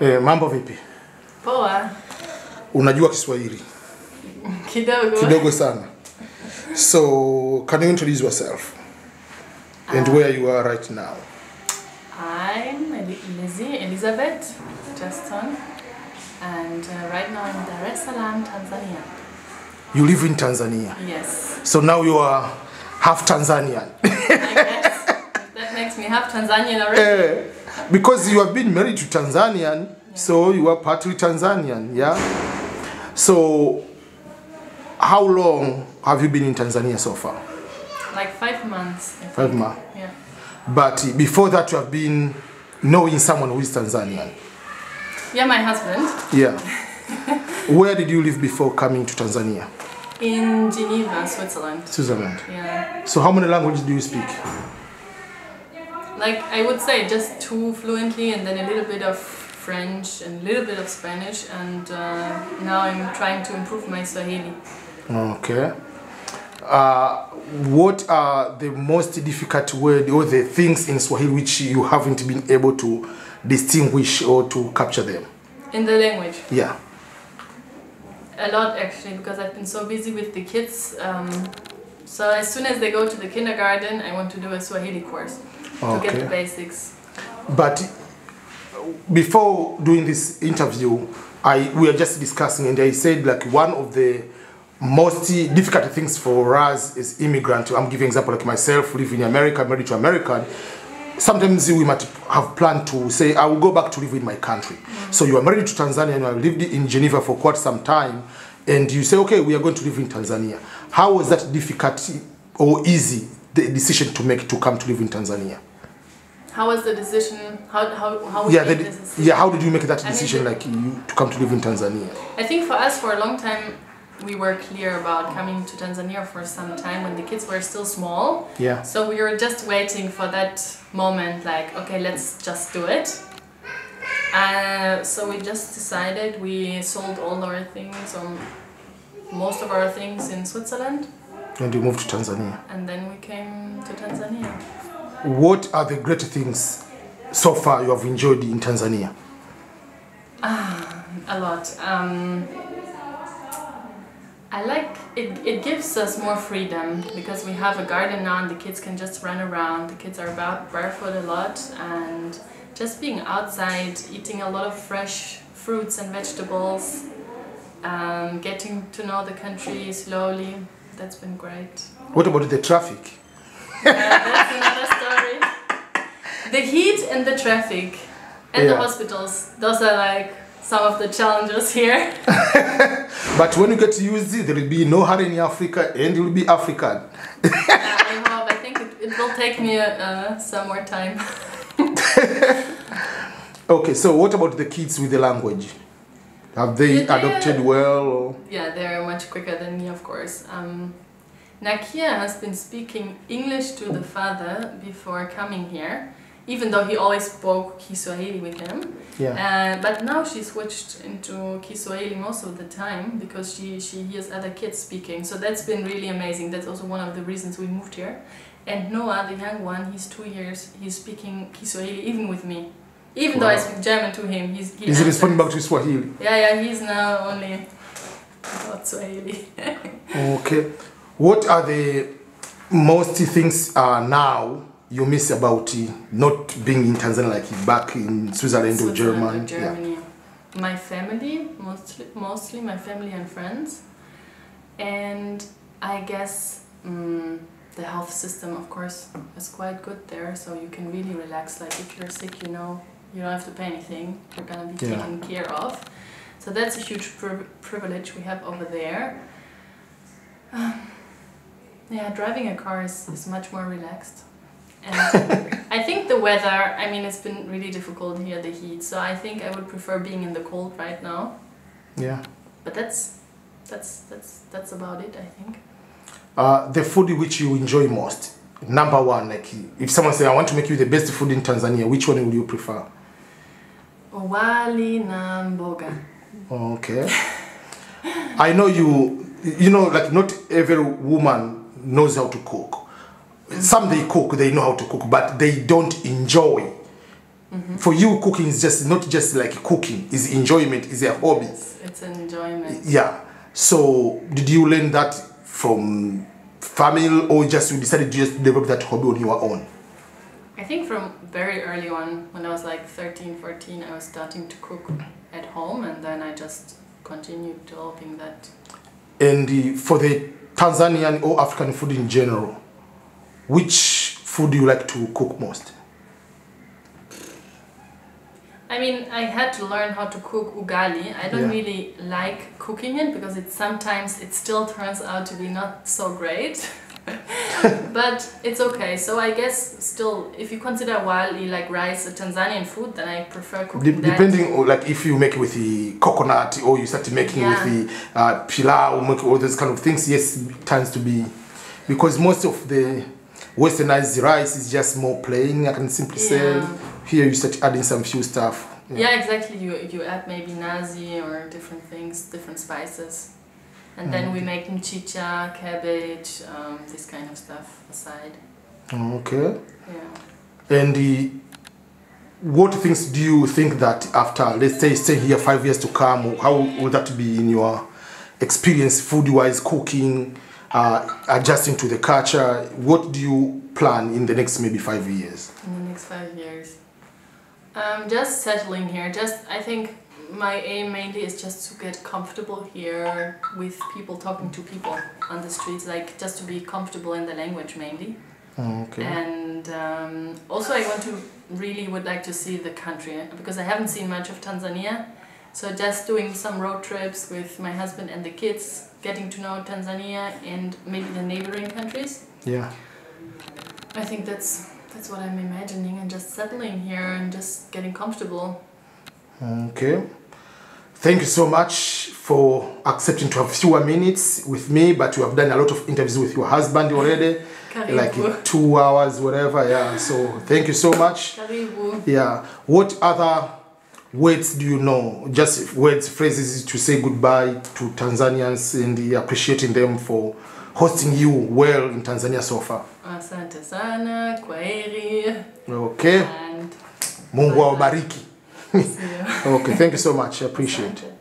Mambo vipi? Poa. Unajua Kiswahili? Kidogo. Kidogo sana. So, can you introduce yourself? And where you are right now? I'm Elizabeth Justin, and right now in Dar es Salaam, Tanzania. You live in Tanzania? Yes. So now you are half Tanzanian. I guess that makes me half Tanzanian already. Because you have been married to Tanzanian, so you are partly Tanzanian, yeah? So, how long have you been in Tanzania so far? Like 5 months. 5 months? Yeah. But before that you have been knowing someone who is Tanzanian? Yeah, my husband. Yeah. Where did you live before coming to Tanzania? In Geneva, Switzerland. Switzerland. Yeah. So how many languages do you speak? Like, I would say just 2 fluently, and then a little bit of French and a little bit of Spanish, and now I'm trying to improve my Swahili. Okay. What are the most difficult words or the things in Swahili which you haven't been able to distinguish or to capture them? In the language? Yeah. A lot, actually, because I've been so busy with the kids. So as soon as they go to the kindergarten, I want to do a Swahili course to get the basics. But before doing this interview, we are just discussing, and I said like one of the most difficult things for us as immigrants, I'm giving example like myself, living in America, married to American, sometimes we might have planned to say, I will go back to live in my country. So you are married to Tanzania and you have lived in Geneva for quite some time, and you say, okay, we are going to live in Tanzania. How was that difficult or easy, the decision to make to come to live in Tanzania? How was the decision? How how did you make that decision, like you to come to live in Tanzania? I think for us, for a long time, we were clear about coming to Tanzania for some time when the kids were still small. Yeah. So we were just waiting for that moment, like, okay, let's just do it. So we just decided, we sold all our things, or most of our things in Switzerland. And you moved to Tanzania. And then we came to Tanzania. What are the great things so far you have enjoyed in Tanzania? A lot. I like it. It gives us more freedom because we have a garden now and the kids can just run around. The kids are barefoot a lot, and just being outside, eating a lot of fresh fruits and vegetables, getting to know the country slowly. That's been great. What about the traffic? That's another story. The heat and the traffic and the hospitals, those are like some of the challenges here. But when you get to use it, there will be no hurry in Africa, and you will be African. I hope. I think it will take me some more time. Okay, so what about the kids with the language? Have they adopted well? Or? Yeah, they're much quicker than me, of course. Nakia has been speaking English to the father before coming here, even though he always spoke Kiswahili with him. Yeah. But now she switched into Kiswahili most of the time because she hears other kids speaking. So that's been really amazing. That's also one of the reasons we moved here. And Noah, the young one, he's 2 years, he's speaking Kiswahili even with me. Even though I speak German to him, he is he responding back to Swahili? Yeah, he's now only about Swahili. Okay. What are the most things now you miss about not being in Tanzania, like back in Switzerland or Germany? Germany. Yeah. My family, mostly my family and friends. And I guess the health system, of course, is quite good there, so you can really relax. Like if you're sick, you know, you don't have to pay anything. You're gonna be taken care of. So that's a huge privilege we have over there. Yeah, driving a car is much more relaxed. And I think the weather, I mean, it's been really difficult here, the heat. So I think I would prefer being in the cold right now. Yeah. But that's about it, I think. The food which you enjoy most, number one, like if someone says, I want to make you the best food in Tanzania, which one would you prefer? Wali na mboga. Okay. I know you know, like not every woman knows how to cook. Some they cook, they know how to cook, but they don't enjoy For you, cooking is just not just like cooking, it's enjoyment, it's a hobby. It's an enjoyment. Yeah. So did you learn that from family, or just you decided to just develop that hobby on your own? I think from very early on, when I was like 13, 14, I was starting to cook at home, and then I just continued developing that. And for the Tanzanian or African food in general, which food do you like to cook most? I mean, I had to learn how to cook ugali. I don't really like cooking it because sometimes it still turns out to be not so great. But it's okay. So I guess still, if you consider wali like rice a Tanzanian food, then I prefer cooking that. Depending on like if you make it with the coconut or you start making with the pilau, make all those kind of things, yes, it tends to be, because most of the westernized rice is just more plain, I can simply say. Here you start adding some few stuff. Yeah, exactly. You add maybe nazi or different things, different spices. And then we make mchicha, cabbage, this kind of stuff aside. Okay. Yeah. And what things do you think that after, let's say, stay here 5 years to come, how will that be in your experience, food-wise, cooking, adjusting to the culture? What do you plan in the next maybe 5 years? In the next 5 years? Just settling here. I think my aim mainly is just to get comfortable here with people, talking to people on the streets, like just to be comfortable in the language mainly. Okay. And also I would like to see the country, because I haven't seen much of Tanzania. So just doing some road trips with my husband and the kids, getting to know Tanzania and maybe the neighboring countries. Yeah. I think that's what I'm imagining, and just settling here and just getting comfortable. Okay. Thank you so much for accepting to have fewer minutes with me, but you have done a lot of interviews with your husband already. Karibu. Like 2 hours, whatever, yeah. So thank you so much. Karibu. Yeah. What other words do you know? Just words, phrases to say goodbye to Tanzanians and appreciating them for hosting you well in Tanzania so far. Asante sana, kwaheri. Okay. And Mungu awabariki. see you. Okay, thank you so much. I appreciate it.